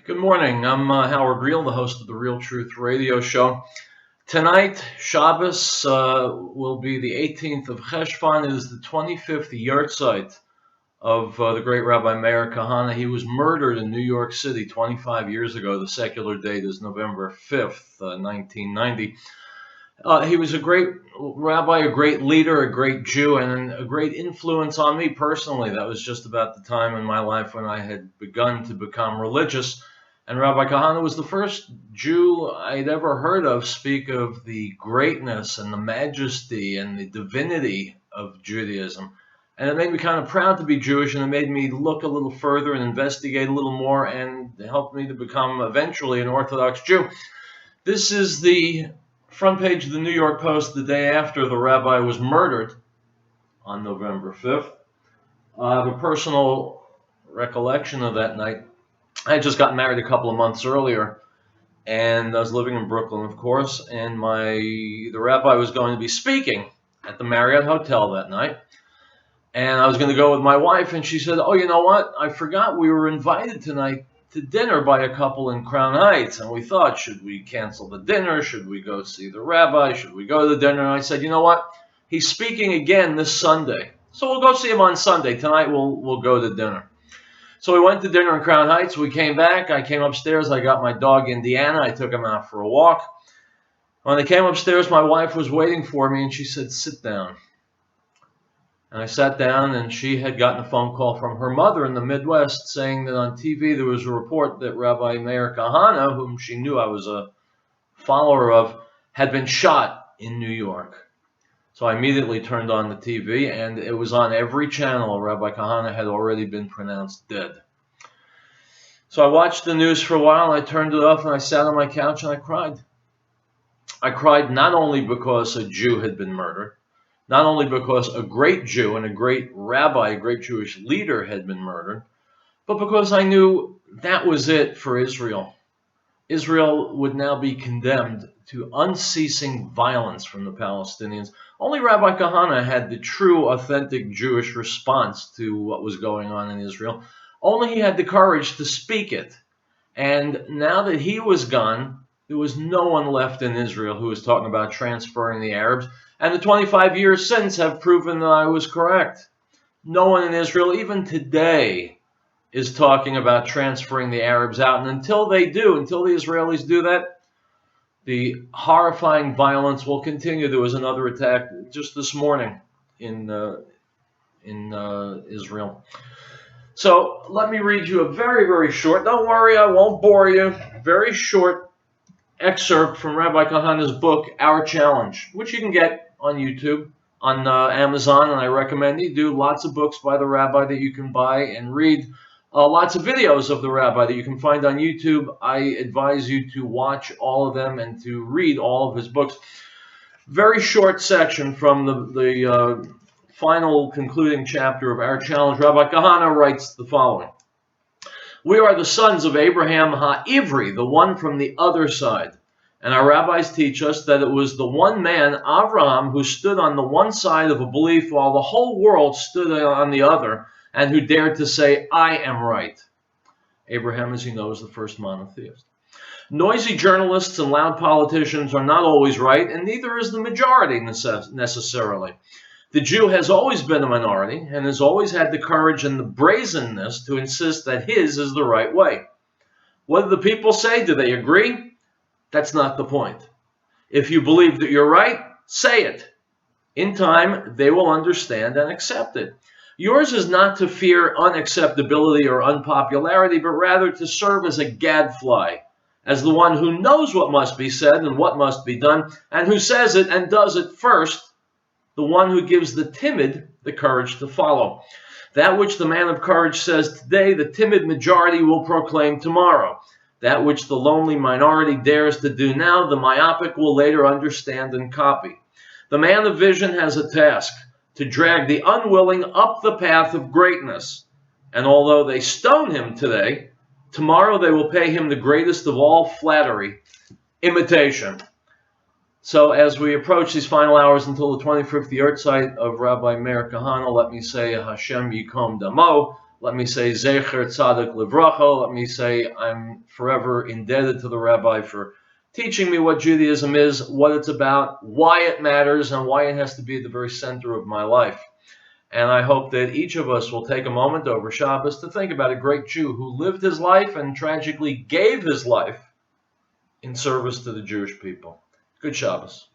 Good morning. I'm Howard Riell, the host of the Real Truth Radio Show. Tonight, Shabbas will be the 18th of Cheshvan. It is the 25th yarhtzeit of the great Rabbi Meir Kahane. He was murdered in New York City 25 years ago. The secular date is November 5th, 1990. He was a great rabbi, a great leader, a great Jew, and a great influence on me personally. That was just about the time in my life when I had begun to become religious. And Rabbi Kahane was the first Jew I'd ever heard of speak of the greatness and the majesty and the divinity of Judaism. And it made me kind of proud to be Jewish, and it made me look a little further and investigate a little more, and helped me to become eventually an Orthodox Jew. This is the front page of the New York Post the day after the rabbi was murdered on November 5th. I have a personal recollection of that night. I had just gotten married a couple of months earlier, and I was living in Brooklyn, of course, and the rabbi was going to be speaking at the Marriott Hotel that night, and I was going to go with my wife, and she said, "Oh, you know what? I forgot we were invited tonight to dinner by a couple in Crown Heights," and we thought, should we cancel the dinner? Should we go see the rabbi? Should we go to the dinner? And I said, you know what? He's speaking again this Sunday, so we'll go see him on Sunday. Tonight we'll go to dinner. So we went to dinner in Crown Heights. We came back. I came upstairs. I got my dog, Indiana. I took him out for a walk. When I came upstairs, my wife was waiting for me, and she said, "Sit down." And I sat down, and she had gotten a phone call from her mother in the Midwest saying that on TV there was a report that Rabbi Meir Kahane, whom she knew I was a follower of, had been shot in New York. So I immediately turned on the TV, and it was on every channel. Rabbi Kahane had already been pronounced dead. So I watched the news for a while, and I turned it off, and I sat on my couch, and I cried. I cried not only because a Jew had been murdered, not only because a great Jew and a great rabbi, a great Jewish leader had been murdered, but because I knew that was it for Israel. Israel would now be condemned to unceasing violence from the Palestinians. Only Rabbi Kahane had the true, authentic Jewish response to what was going on in Israel. Only he had the courage to speak it. And now that he was gone, there was no one left in Israel who was talking about transferring the Arabs. And the 25 years since have proven that I was correct. No one in Israel, even today, is talking about transferring the Arabs out. And until they do, until the Israelis do that, the horrifying violence will continue. There was another attack just this morning in Israel. So let me read you a very, very short, don't worry, I won't bore you, very short excerpt from Rabbi Kahane's book, Our Challenge, which you can get on YouTube, on Amazon, and I recommend you do. Lots of books by the rabbi that you can buy and read. Lots of videos of the rabbi that you can find on YouTube. I advise you to watch all of them and to read all of his books. Very short section from the final concluding chapter of Our Challenge. Rabbi Kahane writes the following. We are the sons of Abraham HaIvri, the one from the other side. And our rabbis teach us that it was the one man, Avraham, who stood on the one side of a belief while the whole world stood on the other, and who dared to say, I am right. Abraham, as you know, is the first monotheist. Noisy journalists and loud politicians are not always right, and neither is the majority necessarily. The Jew has always been a minority and has always had the courage and the brazenness to insist that his is the right way. What do the people say? Do they agree? That's not the point. If you believe that you're right, say it. In time, they will understand and accept it. Yours is not to fear unacceptability or unpopularity, but rather to serve as a gadfly, as the one who knows what must be said and what must be done, and who says it and does it first, the one who gives the timid the courage to follow. That which the man of courage says today, the timid majority will proclaim tomorrow. That which the lonely minority dares to do now, the myopic will later understand and copy. The man of vision has a task, to drag the unwilling up the path of greatness. And although they stone him today, tomorrow they will pay him the greatest of all flattery, imitation. So as we approach these final hours until the 25th yarhtzeit of Rabbi Meir Kahane, let me say Hashem Yikom Damo. Let me say Zecher Tzadik Livracha. Let me say I'm forever indebted to the Rabbi for teaching me what Judaism is, what it's about, why it matters, and why it has to be at the very center of my life. And I hope that each of us will take a moment over Shabbos to think about a great Jew who lived his life and tragically gave his life in service to the Jewish people. Good Shabbos.